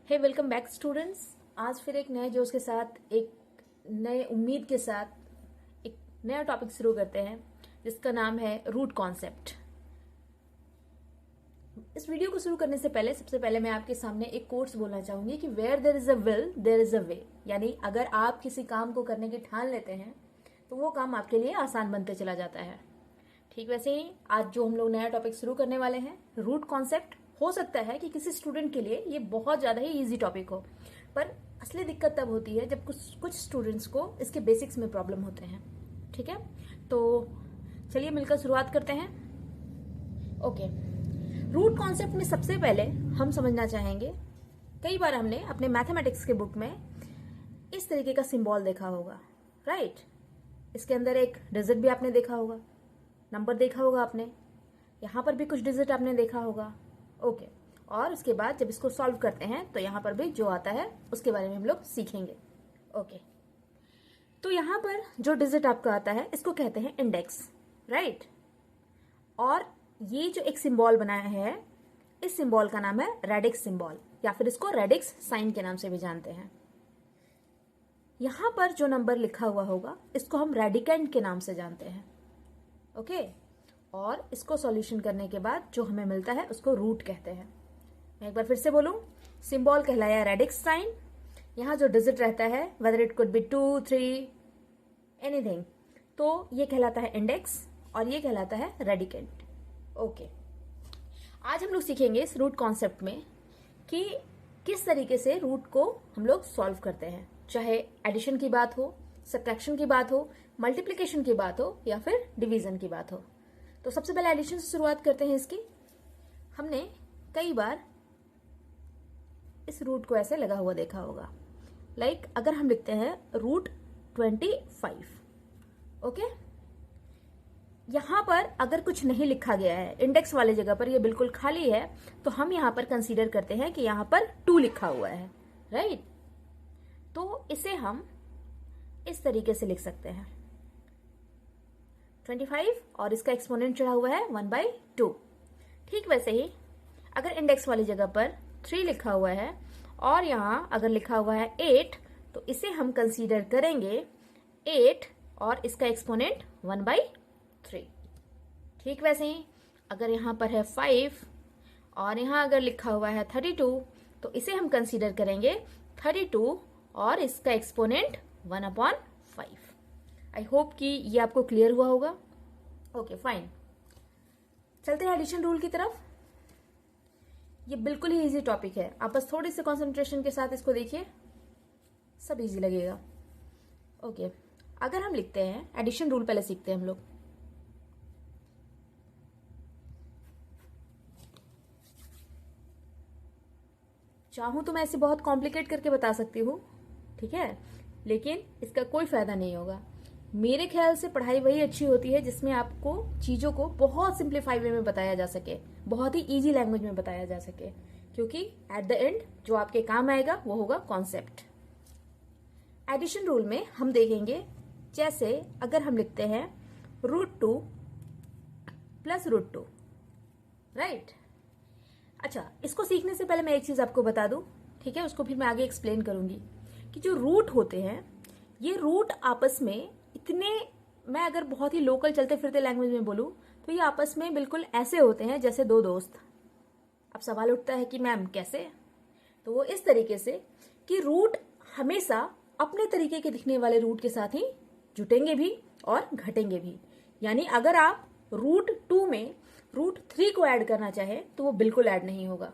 हे welcome back students. आज फिर एक नए जोश के साथ, एक नए उम्मीद के साथ एक नया टॉपिक शुरू करते हैं जिसका नाम है रूट कॉन्सेप्ट। इस वीडियो को शुरू करने से पहले सबसे पहले मैं आपके सामने एक कोट्स बोलना चाहूंगी कि where there is a will there is a way. यानी अगर आप किसी काम को करने की ठान लेते हैं तो वो काम आपके लिए आसान बनते चला जाता है। ठीक वैसे ही आज जो हम लोग नया टॉपिक शुरू करने वाले हैं, रूट कॉन्सेप्ट, हो सकता है कि किसी स्टूडेंट के लिए ये बहुत ज़्यादा ही इजी टॉपिक हो, पर असली दिक्कत तब होती है जब कुछ स्टूडेंट्स को इसके बेसिक्स में प्रॉब्लम होते हैं। ठीक है, तो चलिए मिलकर शुरुआत करते हैं। ओके, रूट कॉन्सेप्ट में सबसे पहले हम समझना चाहेंगे, कई बार हमने अपने मैथमेटिक्स के बुक में इस तरीके का सिंबल देखा होगा, राइट। इसके अंदर एक डिजिट भी आपने देखा होगा, नंबर देखा होगा आपने, यहाँ पर भी कुछ डिजिट आपने देखा होगा। ओके, और उसके बाद जब इसको सॉल्व करते हैं तो यहाँ पर भी जो आता है उसके बारे में हम लोग सीखेंगे। ओके, तो यहाँ पर जो डिजिट आपका आता है इसको कहते हैं इंडेक्स, राइट। और ये जो एक सिंबल बनाया है, इस सिंबल का नाम है रेडिक्स सिंबल, या फिर इसको रेडिक्स साइन के नाम से भी जानते हैं। यहाँ पर जो नंबर लिखा हुआ होगा इसको हम रेडिकेंड के नाम से जानते हैं। ओके, और इसको सॉल्यूशन करने के बाद जो हमें मिलता है उसको रूट कहते हैं। मैं एक बार फिर से बोलूं, सिंबल कहलाया रेडिक्स साइन, यहाँ जो डिजिट रहता है whether it could be 2, 3, anything, तो ये कहलाता है इंडेक्स और ये कहलाता है रेडिकेंट। ओके, आज हम लोग सीखेंगे इस रूट कॉन्सेप्ट में कि किस तरीके से रूट को हम लोग सॉल्व करते हैं, चाहे एडिशन की बात हो, सब्ट्रैक्शन की बात हो, मल्टीप्लिकेशन की बात हो या फिर डिवीजन की बात हो। तो सबसे पहले एडिशन से शुरुआत करते हैं इसकी। हमने कई बार इस रूट को ऐसे लगा हुआ देखा होगा, लाइक अगर हम लिखते हैं रूट 25, ओके, यहां पर अगर कुछ नहीं लिखा गया है, इंडेक्स वाली जगह पर ये बिल्कुल खाली है, तो हम यहां पर कंसीडर करते हैं कि यहां पर 2 लिखा हुआ है, राइट। तो इसे हम इस तरीके से लिख सकते हैं 25 और इसका एक्सपोनेंट चढ़ा हुआ है 1/2। ठीक वैसे ही अगर इंडेक्स वाली जगह पर 3 लिखा हुआ है और यहां अगर लिखा हुआ है 8, तो इसे हम कंसीडर करेंगे 8 और इसका एक्सपोनेंट 1/3। ठीक वैसे ही अगर यहां पर है 5 और यहां अगर लिखा हुआ है 32, तो इसे हम कंसीडर करेंगे 32 और इसका एक्सपोनेंट 1/5। आई होप कि ये आपको क्लियर हुआ होगा। ओके फाइन, चलते हैं एडिशन रूल की तरफ। ये बिल्कुल ही इजी टॉपिक है, आप बस थोड़ी सी कंसंट्रेशन के साथ इसको देखिए, सब इजी लगेगा। ओके, अगर हम लिखते हैं एडिशन रूल, पहले सीखते हैं हम लोग। चाहूं तो मैं इसे बहुत कॉम्प्लिकेट करके बता सकती हूँ, ठीक है, लेकिन इसका कोई फायदा नहीं होगा। मेरे ख्याल से पढ़ाई वही अच्छी होती है जिसमें आपको चीजों को बहुत सिंप्लीफाई वे में बताया जा सके, बहुत ही इजी लैंग्वेज में बताया जा सके, क्योंकि एट द एंड जो आपके काम आएगा वो होगा कॉन्सेप्ट। एडिशन रूल में हम देखेंगे, जैसे अगर हम लिखते हैं √2 + √2, राइट। अच्छा, इसको सीखने से पहले मैं एक चीज आपको बता दूं, ठीक है, उसको फिर मैं आगे एक्सप्लेन करूंगी कि जो रूट होते हैं, ये रूट आपस में इतने, मैं अगर बहुत ही लोकल चलते फिरते लैंग्वेज में बोलूं तो ये आपस में बिल्कुल ऐसे होते हैं जैसे 2 दोस्त। अब सवाल उठता है कि मैम कैसे? तो वो इस तरीके से कि रूट हमेशा अपने तरीके के दिखने वाले रूट के साथ ही जुटेंगे भी और घटेंगे भी। यानी अगर आप √2 में √3 को ऐड करना चाहें तो वो बिल्कुल ऐड नहीं होगा।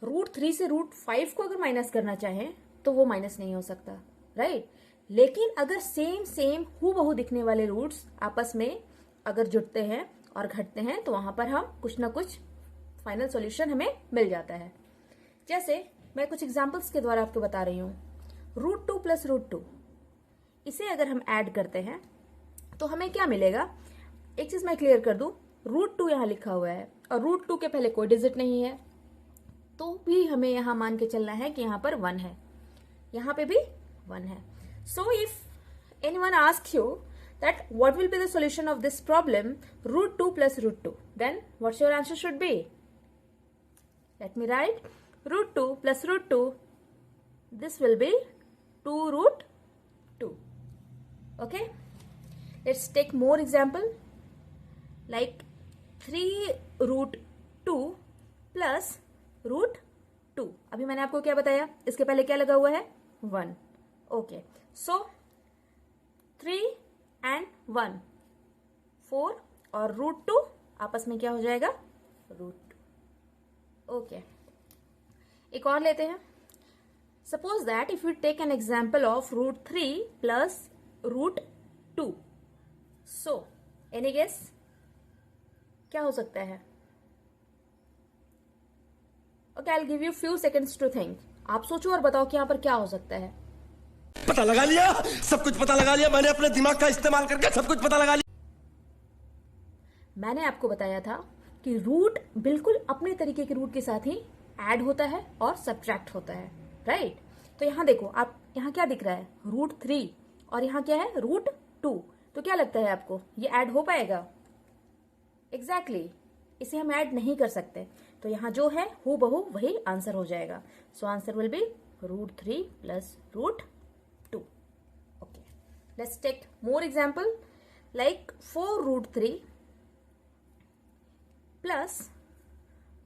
√3 से √5 को अगर माइनस करना चाहें तो वो माइनस नहीं हो सकता, राइट। लेकिन अगर सेम हूबहू दिखने वाले रूट्स आपस में अगर जुड़ते हैं और घटते हैं तो वहां पर हम कुछ ना कुछ फाइनल सॉल्यूशन हमें मिल जाता है। जैसे मैं कुछ एग्जांपल्स के द्वारा आपको बता रही हूं, √2 + √2, इसे अगर हम ऐड करते हैं तो हमें क्या मिलेगा? एक चीज मैं क्लियर कर दूं, √2 यहां लिखा हुआ है और √2 के पहले कोई डिजिट नहीं है, तो भी हमें यहां मान के चलना है कि यहां पर 1 है, यहां पे भी 1 है। So if anyone asks you that what will be the solution of this problem, √2 + √2, then what's your answer should be? Let me write √2 + √2 this will be 2 root 2. Okay, let's take more example like 3 root 2 plus root 2. अभी मैंने आपको क्या बताया, इसके पहले क्या लगा हुआ है 1. ओके, सो 3 and 1 4 और रूट 2 आपस में क्या हो जाएगा रूट. ओके, एक और लेते हैं. Suppose that if you take an example of root 3 plus root 2. So any guess क्या हो सकता है? Okay, I will give you few seconds to think. आप सोचो और बताओ कि यहां पर क्या हो सकता है. पता लगा लिया, सब कुछ पता लगा लिया. मैंने अपने दिमाग का इस्तेमाल करके सब कुछ पता लगा लिया. मैंने आपको बताया था कि रूट बिल्कुल अपने तरीके के रूट के साथ ही ऐड होता है और सब्ट्रैक्ट होता है, राइट? तो यहां देखो, आप यहां क्या दिख रहा है रूट 3 और यहां क्या है रूट 2. तो क्या लगता है आपको, ये ऐड हो पाएगा? एग्जैक्टली, इसे हम ऐड नहीं कर सकते. तो यहां जो है हूबहू वही आंसर हो जाएगा. So answer will be root 3 plus root 2. Okay, let's take more example like 4 root 3 plus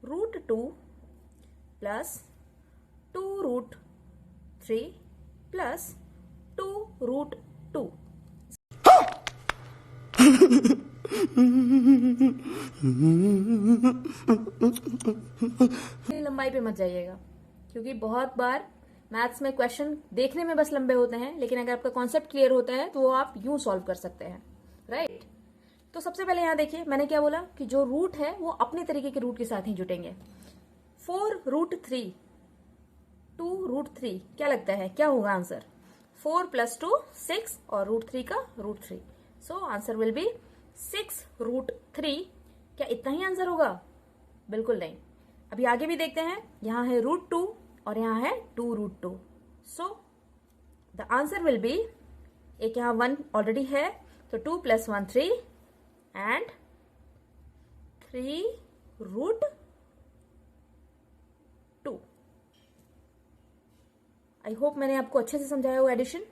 root 2 plus 2 root 3 plus 2 root 2. लंबाई पे मत जाइएगा, क्योंकि बहुत बार मैथ्स में क्वेश्चन देखने में बस लंबे होते हैं, लेकिन अगर आपका कॉन्सेप्ट क्लियर होता है तो वो आप यूं सॉल्व कर सकते हैं, राइट? तो सबसे पहले यहां देखिए, मैंने क्या बोला कि जो रूट है वो अपने तरीके के रूट के साथ ही जुटेंगे. 4 रूट 3 2 रूट 3, क्या लगता है क्या होगा आंसर? 4 प्लस 2 6 और रूट 3 का root 3. So answer will be 6 root 3. क्या इतना ही आंसर होगा? बिल्कुल नहीं. अभी आगे भी देखते हैं. यहां है रूट 2 और यहां है 2 root 2. So the answer will be, एक यहां 1 ऑलरेडी है तो 2 plus 1 3 and 3 root 2. I hope मैंने आपको अच्छे से समझाया हो एडिशन.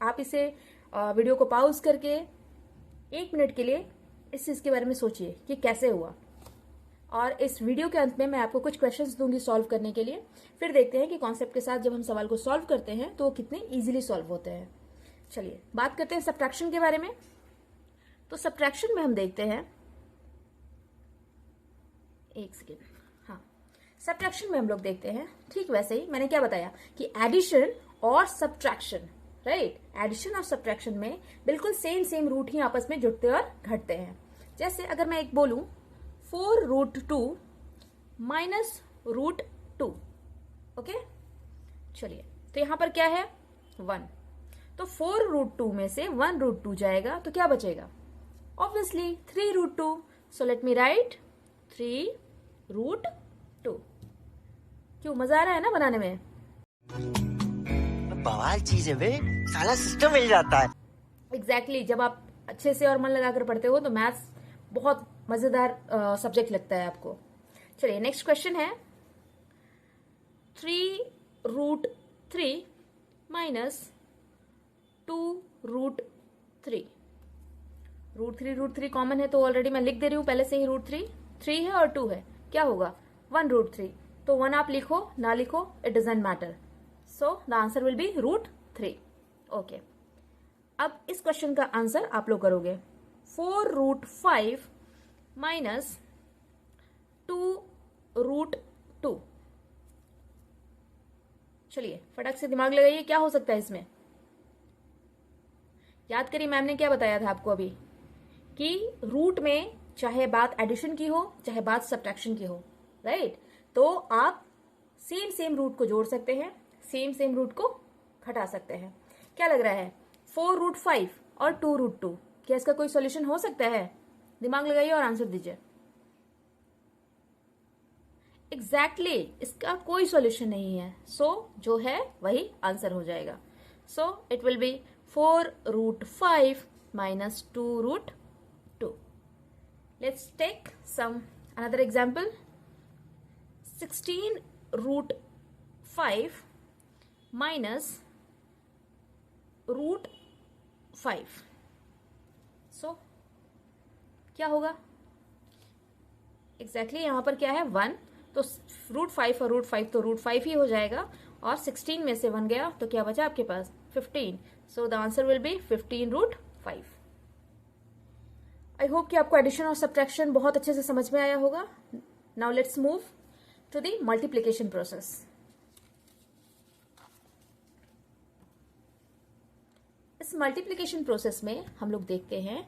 आप इसे वीडियो को पॉज करके 1 मिनट के लिए इस चीज के बारे में सोचिए कि कैसे हुआ. और इस वीडियो के अंत में मैं आपको कुछ क्वेश्चंस दूंगी सॉल्व करने के लिए. फिर देखते हैं कि कॉन्सेप्ट के साथ जब हम सवाल को सॉल्व करते हैं तो वो कितने इजीली सॉल्व होते हैं. चलिए बात करते हैं सब्ट्रैक्शन के बारे में. तो सब्ट्रैक्शन में हम देखते हैं, एक सेकेंड, हाँ, सब्ट्रैक्शन में हम लोग देखते हैं ठीक वैसे ही मैंने क्या बताया कि एडिशन और सब्ट्रैक्शन, राइट? एडिशन और सब्ट्रैक्शन में बिल्कुल सेम रूट ही आपस में जुड़ते और घटते हैं. जैसे अगर मैं एक बोलूं 4 रूट 2 माइनस रूट 2. ओके, चलिए, तो यहां पर क्या है 1. तो 4 रूट 2 में से 1 रूट 2 जाएगा तो क्या बचेगा? Obviously 3 root 2. So let me write 3 root 2. क्यों, मजा आ रहा है ना बनाने में? बवाल चीज है बे, साला सिस्टम मिल जाता है. एग्जैक्टली, जब आप अच्छे से और मन लगाकर पढ़ते हो तो मैथ्स बहुत मजेदार सब्जेक्ट लगता है आपको. चलिए नेक्स्ट क्वेश्चन है 3 root 3 minus 2 root 3. Root 3 common है तो ऑलरेडी मैं लिख दे रही हूं पहले से ही. रूट 3 है और 2 है, क्या होगा 1 रूट 3. तो 1 आप लिखो ना लिखो it doesn't matter. So the answer will be root 3. Okay, अब इस क्वेश्चन का आंसर आप लोग करोगे 4 रूट 5 माइनस 2 रूट 2. चलिए फटाक से दिमाग लगाइए, क्या हो सकता है इसमें? याद करिए मैम ने क्या बताया था आपको अभी कि रूट में चाहे बात एडिशन की हो चाहे बात सब्ट्रैक्शन की हो, राइट? तो आप सेम रूट को जोड़ सकते हैं, सेम रूट को घटा सकते हैं. क्या लग रहा है 4 रूट 5 और 2 रूट 2, क्या इसका कोई सॉल्यूशन हो सकता है? दिमाग लगाइए और आंसर दीजिए. एग्जैक्टली, इसका कोई सॉल्यूशन नहीं है. सो जो है वही आंसर हो जाएगा. So it will be 4 root 5 minus 2 root 2. Let's take another example. 16 root 5 minus √5। सो क्या होगा एग्जैक्टली यहां पर क्या है 1, तो √5 और √5 तो √5 ही हो जाएगा, और 16 में से 1 गया तो क्या बचा आपके पास 15। सो the answer will B 15√5। I hope कि आपको एडिशन और सब्ट्रैक्शन बहुत अच्छे से समझ में आया होगा। Now let's move to the multiplication process. इस मल्टीप्लिकेशन प्रोसेस में हम लोग देखते हैं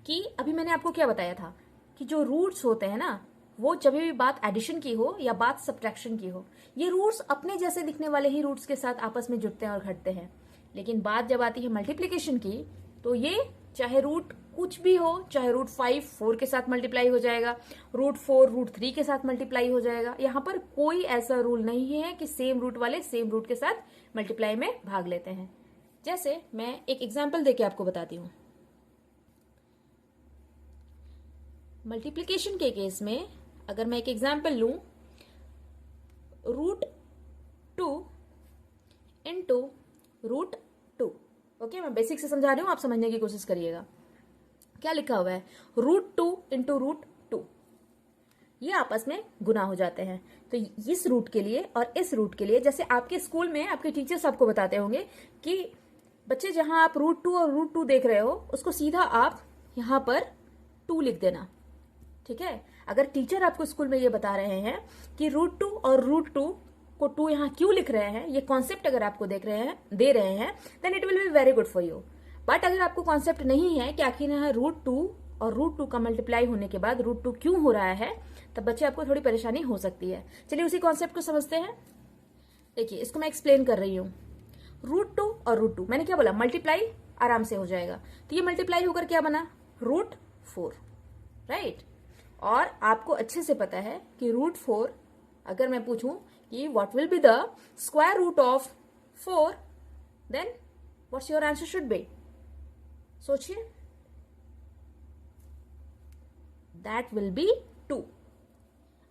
कि अभी मैंने आपको क्या बताया था कि जो रूट्स होते हैं ना, वो जब भी बात एडिशन की हो या बात सब्ट्रैक्शन की हो, ये रूट्स अपने जैसे दिखने वाले ही रूट्स के साथ आपस में जुड़ते हैं और घटते हैं। लेकिन बात जब आती है मल्टीप्लिकेशन की, तो ये चाहे रूट कुछ भी हो, चाहे √5 4 के साथ मल्टीप्लाई हो जाएगा, √4 √3 के साथ मल्टीप्लाई हो जाएगा। यहाँ पर कोई ऐसा रूल नहीं है कि सेम रूट वाले सेम रूट के साथ मल्टीप्लाई में भाग लेते हैं। जैसे मैं एक एग्जाम्पल देके आपको बताती हूं। मल्टीप्लिकेशन के केस में अगर मैं एक एग्जाम्पल लूं, √2 इंटू √2। ओके, मैं बेसिक से समझा रही हूं, आप समझने की कोशिश करिएगा। क्या लिखा हुआ है √2 इंटू √2, ये आपस में गुना हो जाते हैं। तो इस रूट के लिए और इस रूट के लिए, जैसे आपके स्कूल में आपके टीचर्स आपको बताते होंगे कि बच्चे जहां आप √2 और √2 देख रहे हो, उसको सीधा आप यहां पर 2 लिख देना। ठीक है, अगर टीचर आपको स्कूल में ये बता रहे हैं कि √2 और √2 को 2 यहाँ क्यों लिख रहे हैं, ये कॉन्सेप्ट अगर आपको दे रहे हैं, then it will be very good for you. But अगर आपको कॉन्सेप्ट नहीं है कि आखिर यहाँ √2 और √2 का मल्टीप्लाई होने के बाद √2 क्यों हो रहा है, तब बच्चे आपको थोड़ी परेशानी हो सकती है। चलिए उसी कॉन्सेप्ट को समझते हैं। देखिए, इसको मैं एक्सप्लेन कर रही हूँ। √2 और √2 मैंने क्या बोला, मल्टीप्लाई आराम से हो जाएगा। तो ये मल्टीप्लाई होकर क्या बना √4, राइट। और आपको अच्छे से पता है कि √4 अगर मैं पूछूं कि what will be the square root of 4, then what's your answer should be, सोचिए। That will be 2।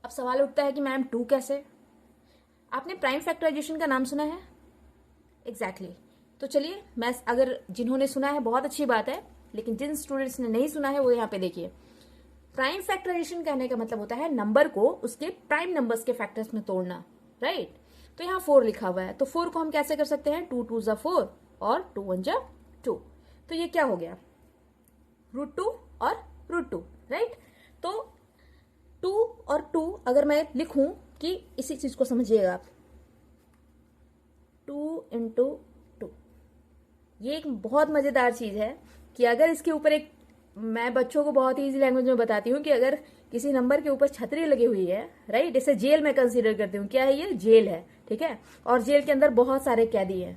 अब सवाल उठता है कि मैम 2 कैसे? आपने प्राइम फैक्टराइजेशन का नाम सुना है? एग्जैक्टली तो चलिए, मैं अगर जिन्होंने सुना है बहुत अच्छी बात है, लेकिन जिन स्टूडेंट्स ने नहीं सुना है वो यहाँ पे देखिए। प्राइम फैक्टराइजेशन कहने का मतलब होता है नंबर को उसके प्राइम नंबर्स के फैक्टर्स में तोड़ना, राइट। तो यहाँ 4 लिखा हुआ है, तो 4 को हम कैसे कर सकते हैं, 2 2 4 और 2 1 2। तो ये क्या हो गया √2 और √2, राइट। तो 2 और 2 अगर मैं लिखूं कि इसी चीज को समझिएगा आप, 2 इंटू 2, ये एक बहुत मजेदार चीज है कि अगर इसके ऊपर एक, मैं बच्चों को बहुत ही इजी लैंग्वेज में बताती हूँ कि अगर किसी नंबर के ऊपर छतरी लगी हुई है, राइट, इसे जेल में कंसीडर करती हूँ। क्या है ये, जेल है, ठीक है। और जेल के अंदर बहुत सारे कैदी हैं।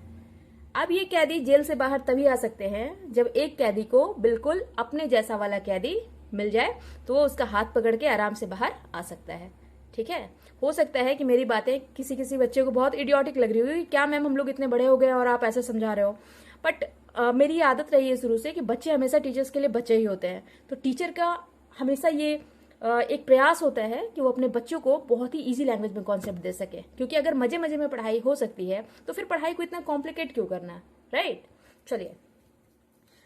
अब ये कैदी जेल से बाहर तभी आ सकते हैं जब एक कैदी को बिल्कुल अपने जैसा वाला कैदी मिल जाए, तो वो उसका हाथ पकड़ के आराम से बाहर आ सकता है, ठीक है। हो सकता है कि मेरी बातें किसी किसी बच्चे को बहुत इडियोटिक लग रही होगी, क्या मैम हम लोग इतने बड़े हो गए और आप ऐसे समझा रहे हो, बट मेरी ये आदत रही है शुरू से कि बच्चे हमेशा टीचर्स के लिए बच्चे ही होते हैं। तो टीचर का हमेशा ये एक प्रयास होता है कि वो अपने बच्चों को बहुत ही इजी लैंग्वेज में कॉन्सेप्ट दे सके, क्योंकि अगर मजे मजे में पढ़ाई हो सकती है तो फिर पढ़ाई को इतना कॉम्प्लिकेट क्यों करना, राइट। चलिए,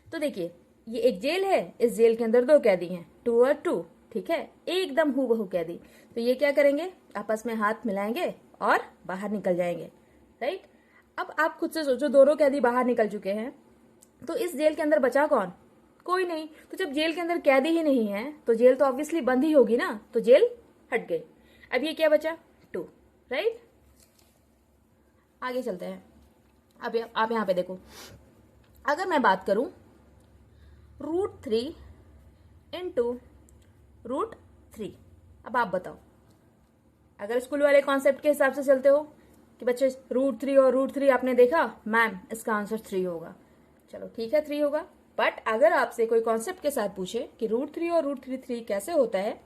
तो देखिए, ये एक जेल है, इस जेल के अंदर 2 कैदी हैं, 2 और 2, ठीक है, एकदम हूबहू कैदी। तो ये क्या करेंगे, आपस में हाथ मिलाएंगे और बाहर निकल जाएंगे, राइट। अब आप खुद से सोचो, दोनों कैदी बाहर निकल चुके हैं, तो इस जेल के अंदर बचा कौन, कोई नहीं। तो जब जेल के अंदर कैदी ही नहीं है तो जेल तो ऑब्वियसली बंद ही होगी ना, तो जेल हट गई। अब ये क्या बचा, 2, राइट। आगे चलते हैं। अब आप यहां पे देखो, अगर मैं बात करूं √3 इंटू √3, अब आप बताओ, अगर स्कूल वाले कॉन्सेप्ट के हिसाब से चलते हो कि बच्चे √3 और √3 आपने देखा, मैम इसका आंसर 3 होगा, चलो ठीक है 3 होगा। बट अगर आपसे कोई कॉन्सेप्ट के साथ पूछे कि √3 और √3 कैसे होता है,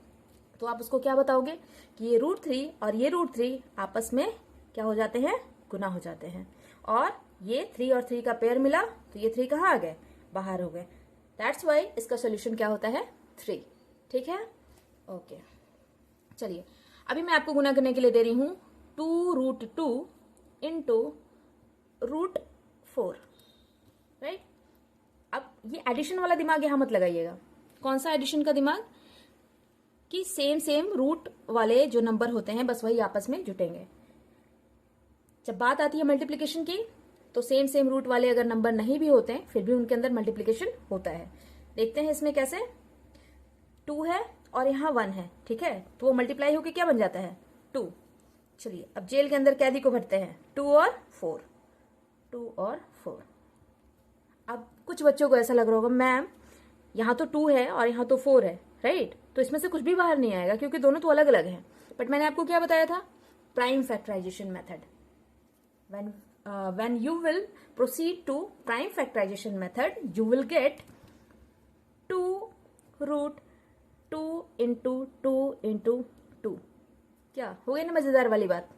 तो आप उसको क्या बताओगे कि ये √3 और ये √3 आपस में क्या हो जाते हैं, गुना हो जाते हैं, और ये 3 और 3 का पेयर मिला तो ये 3 कहाँ आ गए, बाहर हो गए। दैट्स वाई इसका सोल्यूशन क्या होता है, 3, ठीक है, ओके। चलिए, अभी मैं आपको गुना करने के लिए दे रही हूं 2 √2 इंटू √4, राइट। अब ये एडिशन वाला दिमाग यहां मत लगाइएगा। कौन सा एडिशन का दिमाग? कि सेम रूट वाले जो नंबर होते हैं बस वही आपस में जुटेंगे। जब बात आती है मल्टीप्लिकेशन की तो सेम रूट वाले अगर नंबर नहीं भी होते हैं फिर भी उनके अंदर मल्टीप्लिकेशन होता है। देखते हैं इसमें कैसे। 2 है और यहाँ 1 है, ठीक है, तो वो मल्टीप्लाई होकर क्या बन जाता है? 2। चलिए अब जेल के अंदर कैदी को भरते हैं। 2 और 4, 2 और 4। अब कुछ बच्चों को ऐसा लग रहा होगा मैम यहाँ तो 2 है और यहाँ तो 4 है, राइट, तो इसमें से कुछ भी बाहर नहीं आएगा क्योंकि दोनों तो अलग अलग हैं। बट मैंने आपको क्या बताया था? Prime factorization method. when you will proceed to prime factorization method you will get 2√2 into 2 into 2। क्या हो गई ना मजेदार वाली बात?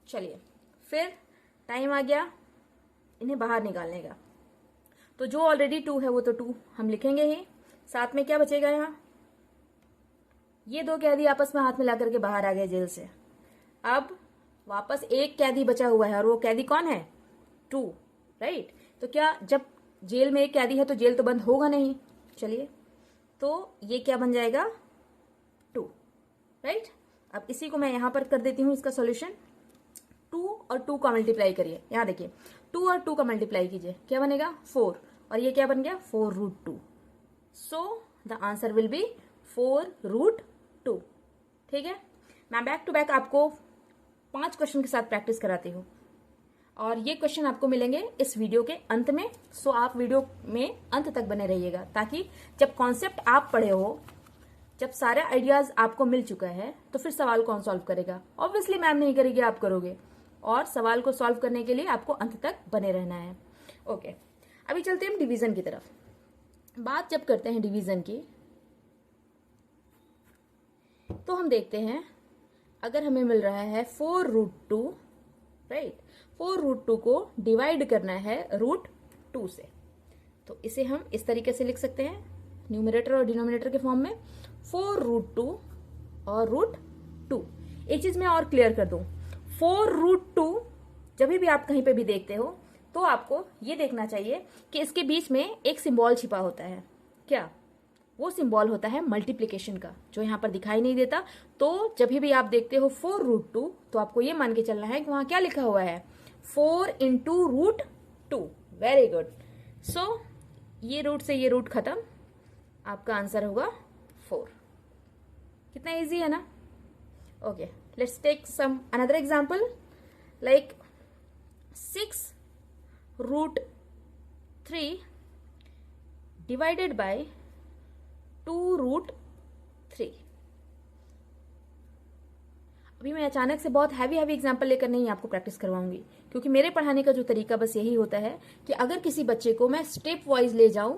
चलिए फिर टाइम आ गया इन्हें बाहर निकालने का। तो जो ऑलरेडी 2 है वो तो 2 हम लिखेंगे ही, साथ में क्या बचेगा? यहाँ ये दो कैदी आपस में हाथ मिला करके बाहर आ गए जेल से। अब वापस एक कैदी बचा हुआ है और वो कैदी कौन है? 2, राइट। तो क्या जब जेल में एक कैदी है तो जेल तो बंद होगा नहीं। चलिए तो ये क्या बन जाएगा? 2, राइट। अब इसी को मैं यहां पर कर देती हूं इसका सॉल्यूशन। 2 और 2 का मल्टीप्लाई करिए। यहां देखिए 2 और 2 का मल्टीप्लाई कीजिए, क्या बनेगा? 4, और ये क्या बन गया? 4√2। सो द आंसर विल बी 4√2। ठीक है, मैं बैक टू बैक आपको 5 क्वेश्चन के साथ प्रैक्टिस कराती हूँ और ये क्वेश्चन आपको मिलेंगे इस वीडियो के अंत में। सो आप वीडियो में अंत तक बने रहिएगा ताकि जब कॉन्सेप्ट आप पढ़े हो, जब सारे आइडियाज आपको मिल चुका है तो फिर सवाल कौन सॉल्व करेगा? ऑब्वियसली मैम नहीं करेगी, आप करोगे। और सवाल को सॉल्व करने के लिए आपको अंत तक बने रहना है। ओके, अभी चलते हैं हम डिवीजन की तरफ। बात जब करते हैं डिवीजन की तो हम देखते हैं अगर हमें मिल रहा है 4√2, राइट, 4√2 को डिवाइड करना है √2 से, तो इसे हम इस तरीके से लिख सकते हैं न्यूमरेटर और डिनोमिनेटर के फॉर्म में 4√2 और √2। एक चीज मैं और क्लियर कर दूं, 4√2 जब भी आप कहीं पे भी देखते हो तो आपको ये देखना चाहिए कि इसके बीच में एक सिंबल छिपा होता है। क्या? वो सिंबल होता है मल्टीप्लिकेशन का, जो यहाँ पर दिखाई नहीं देता। तो जब भी आप देखते हो 4√2 तो आपको ये मान के चलना है कि वहां क्या लिखा हुआ है? 4 into √2। Very good. सो ये रूट से ये रूट खत्म, आपका आंसर होगा 4। कितना इजी है ना? Okay, let's take some another example like 6√3 divided by 2√3। अभी मैं अचानक से बहुत हैवी एग्जाम्पल लेकर नहीं आपको प्रैक्टिस करवाऊंगी क्योंकि मेरे पढ़ाने का जो तरीका बस यही होता है कि अगर किसी बच्चे को मैं स्टेप वाइज ले जाऊं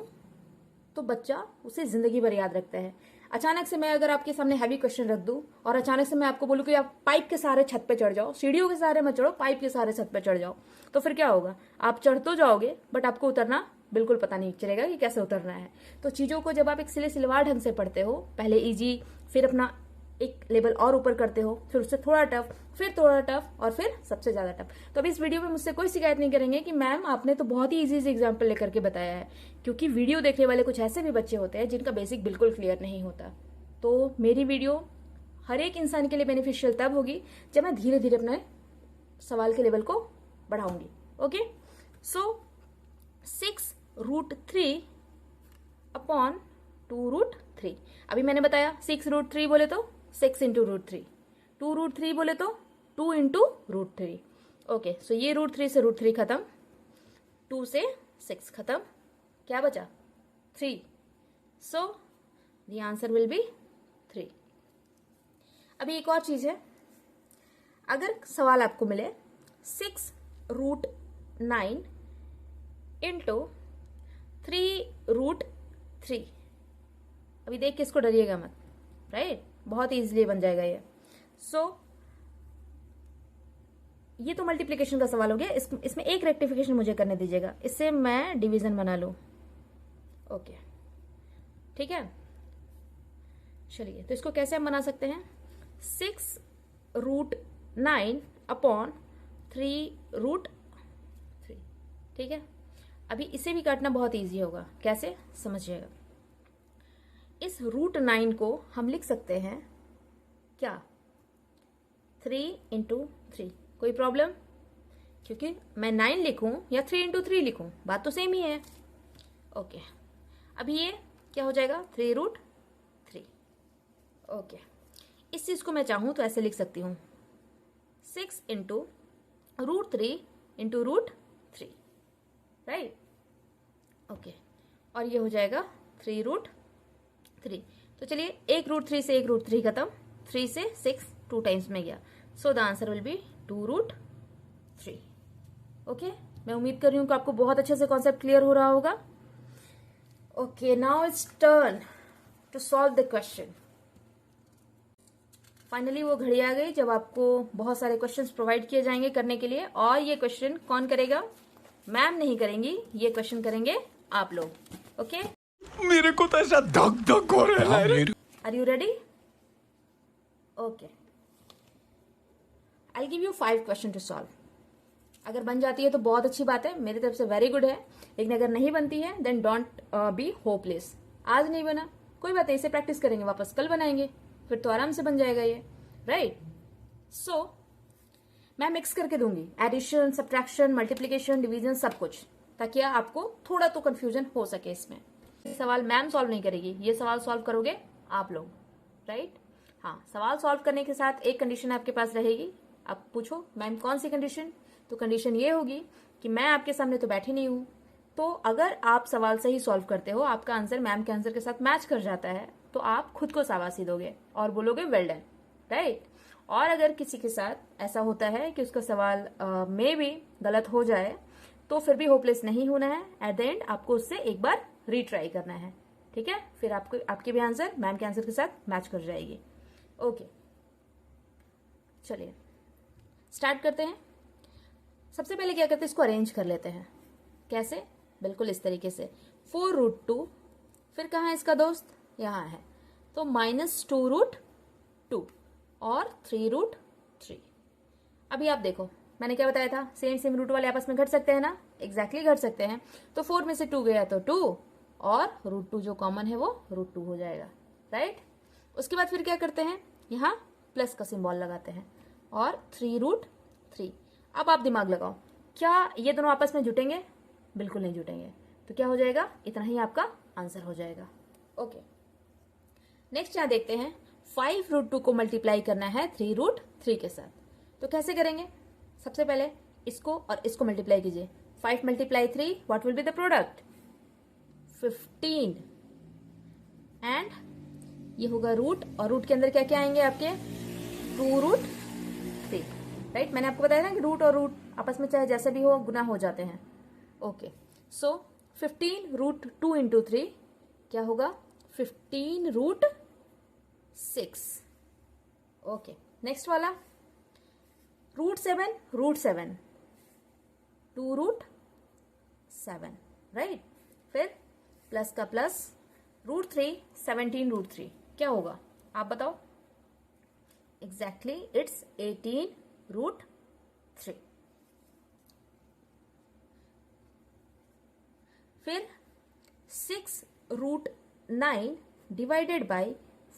तो बच्चा उसे जिंदगी भर याद रखता है। अचानक से मैं अगर आपके सामने हैवी क्वेश्चन रख दूं और अचानक से मैं आपको बोलूं कि आप पाइप के सहारे छत पे चढ़ जाओ, सीढ़ियों के सहारे मत चढ़ो, पाइप के सहारे छत पे चढ़ जाओ, तो फिर क्या होगा? आप चढ़ तो जाओगे बट आपको उतरना बिल्कुल पता नहीं चलेगा कि कैसे उतरना है। तो चीजों को जब आप एक सिलसिलेवार ढंग से पढ़ते हो, पहले इजी, फिर अपना एक लेवल और ऊपर करते हो, फिर उससे थोड़ा टफ, फिर थोड़ा टफ और फिर सबसे ज्यादा टफ। तो अब इस वीडियो में मुझसे कोई शिकायत नहीं करेंगे कि मैम आपने तो बहुत ही इजी से एग्जाम्पल लेकर के बताया है, क्योंकि वीडियो देखने वाले कुछ ऐसे भी बच्चे होते हैं जिनका बेसिक बिल्कुल क्लियर नहीं होता। तो मेरी वीडियो हर एक इंसान के लिए बेनिफिशियल तब होगी जब मैं धीरे धीरे अपने सवाल के लेवल को बढ़ाऊंगी। ओके, सो 6√3 अपॉन 2√3। अभी मैंने बताया 6√3 बोले तो 6 into √3, 2√3 बोले तो 2 into √3। ओके, सो ये √3 से √3 खत्म, 2 से 6 खत्म, क्या बचा? 3। सो द आंसर विल बी 3। अभी एक और चीज है, अगर सवाल आपको मिले 6√9 इंटू 3√3, अभी देख के इसको डरिएगा मत, राइट, बहुत इजीली बन जाएगा ये। सो ये तो मल्टीप्लिकेशन का सवाल हो गया। इसमें एक रेक्टिफिकेशन मुझे करने दीजिएगा, इससे मैं डिवीजन बना लूं। ओके, ठीक है, चलिए तो इसको कैसे हम बना सकते हैं? 6√9 अपॉन 3√3। ठीक है, अभी इसे भी काटना बहुत इजी होगा। कैसे, समझिएगा। इस √9 को हम लिख सकते हैं क्या, 3 × 3। कोई प्रॉब्लम? क्योंकि मैं 9 लिखूं या 3 × 3 लिखूं, बात तो सेम ही है। ओके, अभी ये क्या हो जाएगा, 3√3। ओके, इस चीज को मैं चाहूं तो ऐसे लिख सकती हूं, 6 × √3 × √3, राइट। ओके, और ये हो जाएगा 3√3। तो चलिए, एक √3 से एक √3 खत्म, 3 से 6 2 टाइम्स में गया, सो the answer will B 2√3। Okay, मैं उम्मीद कर रही हूं कि आपको बहुत अच्छे से कॉन्सेप्ट क्लियर हो रहा होगा। Okay, now it's turn to solve the question. Finally वो घड़ी आ गई जब आपको बहुत सारे क्वेश्चंस प्रोवाइड किए जाएंगे करने के लिए, और ये क्वेश्चन कौन करेगा? मैम नहीं करेंगी, ये क्वेश्चन करेंगे आप लोग। ओके, मेरे को तो ऐसा धक धक हो रहा है। Are you ready? Okay, I give you 5 question to solve. अगर बन जाती है तो बहुत अच्छी बात है, मेरी तरफ से वेरी गुड है, लेकिन अगर नहीं बनती है देन डोंट बी होपलेस। आज नहीं बना, कोई बात है, इसे प्रैक्टिस करेंगे, वापस कल बनाएंगे, फिर तो आराम से बन जाएगा ये, राइट। सो मैं मिक्स करके दूंगी, एडिशन, सब्ट्रैक्शन, मल्टीप्लीकेशन, डिवीजन, सब कुछ, ताकि आपको थोड़ा तो कंफ्यूजन हो सके इसमें। ये सवाल मैम सॉल्व नहीं करेगी, ये सवाल सॉल्व करोगे आप लोग, राइट। हाँ, सवाल सॉल्व करने के साथ एक कंडीशन आपके पास रहेगी। आप पूछो मैम कौन सी कंडीशन? तो कंडीशन ये होगी कि मैं आपके सामने तो बैठी नहीं हूं, तो अगर आप सवाल सही सॉल्व करते हो, आपका आंसर मैम के आंसर के साथ मैच कर जाता है, तो आप खुद को शाबाशी दोगे और बोलोगे वेल डन, राइट। और अगर किसी के साथ ऐसा होता है कि उसका सवाल में भी गलत हो जाए, तो फिर भी होपलेस नहीं होना है। एट द एंड आपको उससे एक बार रीट्राई करना है, ठीक है। फिर आपको आपके भी आंसर मैम के आंसर के साथ मैच कर जाएगी। ओके, चलिए स्टार्ट करते हैं। सबसे पहले क्या करते हैं, इसको अरेंज कर लेते हैं। कैसे? बिल्कुल इस तरीके से, 4√2, फिर कहाँ है इसका दोस्त? यहाँ है, तो -2√2 और 3√3। अभी आप देखो, मैंने क्या बताया था, सेम रूट वाले आपस में घट सकते हैं ना? एग्जैक्टली घट सकते हैं। तो 4 में से 2 गया तो 2, और √2 जो कॉमन है वो √2 हो जाएगा, राइट। उसके बाद फिर क्या करते हैं, यहाँ प्लस का सिंबल लगाते हैं, और 3√3। अब आप दिमाग लगाओ, क्या ये दोनों आपस में जुटेंगे? बिल्कुल नहीं जुटेंगे, तो क्या हो जाएगा, इतना ही आपका आंसर हो जाएगा। ओके, नेक्स्ट यहाँ देखते हैं, 5√2 को मल्टीप्लाई करना है 3√3 के साथ। तो कैसे करेंगे? सबसे पहले इसको और इसको मल्टीप्लाई कीजिए। 5 × 3, what will be the product? 15, and ये होगा रूट, और रूट के अंदर क्या क्या आएंगे आपके? 2√3, राइट। मैंने आपको बताया ना कि रूट और रूट आपस में चाहे जैसे भी हो गुना हो जाते हैं। ओके, सो 15√2 × 3 क्या होगा? 15√6। ओके, नेक्स्ट वाला √7, 2√7, राइट। फिर प्लस का प्लस, √3, 17√3 क्या होगा आप बताओ? Exactly it's 18√3। फिर 6√9 डिवाइडेड बाई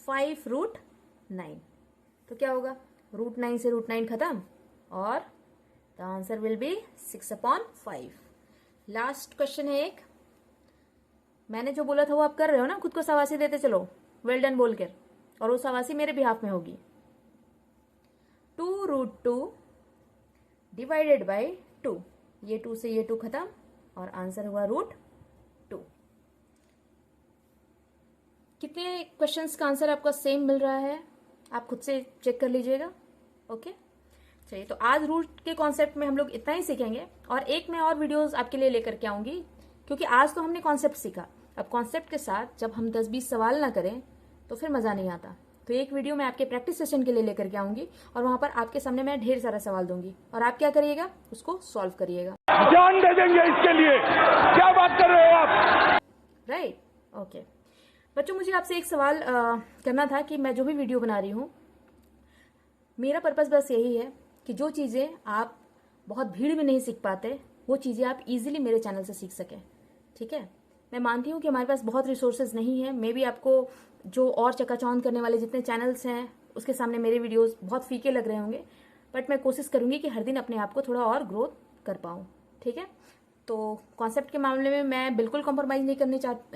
5√9, तो क्या होगा? √9 से √9 खत्म, और the answer will B 6/5। Last question है एक, मैंने जो बोला था वो आप कर रहे हो ना, खुद को शाबाशी देते चलो वेल डन बोल कर, और वो शाबाशी मेरे बिहाफ में होगी। 2√2 डिवाइडेड बाई 2, ये 2 से ये 2 खत्म, और आंसर हुआ √2। कितने क्वेश्चंस का आंसर आपका सेम मिल रहा है, आप खुद से चेक कर लीजिएगा। ओके, चलिए, तो आज रूट के कॉन्सेप्ट में हम लोग इतना ही सीखेंगे, और एक मैं और वीडियोस आपके लिए लेकर के आऊंगी, क्योंकि आज तो हमने कॉन्सेप्ट सीखा। अब कॉन्सेप्ट के साथ जब हम 10-20 सवाल ना करें तो फिर मजा नहीं आता। तो एक वीडियो मैं आपके प्रैक्टिस सेशन के लिए लेकर के आऊंगी, और वहां पर आपके सामने मैं ढेर सारा सवाल दूंगी, और आप क्या करिएगा, उसको सॉल्व करिएगा। जान दे देंगे इसके लिए, क्या बात कर रहे हो आप? राइट, ओके बच्चों, मुझे आपसे एक सवाल करना था कि मैं जो भी वीडियो बना रही हूँ, मेरा पर्पस बस यही है कि जो चीज़ें आप बहुत भीड़ में नहीं सीख पाते, वो चीज़ें आप इजीली मेरे चैनल से सीख सकें। ठीक है, मैं मानती हूँ कि हमारे पास बहुत रिसोर्सेज नहीं है। मे बी आपको जो और चकाचौंध करने वाले जितने चैनल्स हैं उसके सामने मेरे वीडियोस बहुत फीके लग रहे होंगे, बट मैं कोशिश करूँगी कि हर दिन अपने आप को थोड़ा और ग्रोथ कर पाऊँ। ठीक है, तो कॉन्सेप्ट के मामले में मैं बिल्कुल कॉम्प्रोमाइज़ नहीं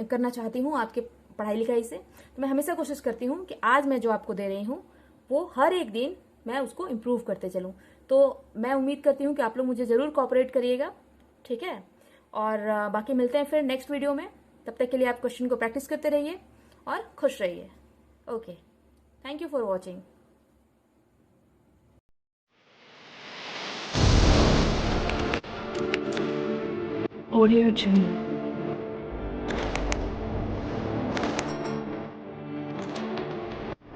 करना चाहती हूँ आपके पढ़ाई लिखाई से। तो मैं हमेशा कोशिश करती हूँ कि आज मैं जो आपको दे रही हूँ वो हर एक दिन मैं उसको इम्प्रूव करते चलूँ। तो मैं उम्मीद करती हूँ कि आप लोग मुझे ज़रूर कोऑपरेट करिएगा। ठीक है, और बाकी मिलते हैं फिर नेक्स्ट वीडियो में। तब तक के लिए आप क्वेश्चन को प्रैक्टिस करते रहिए और खुश रहिए। Okay, thank you for watching. Audio Jungle.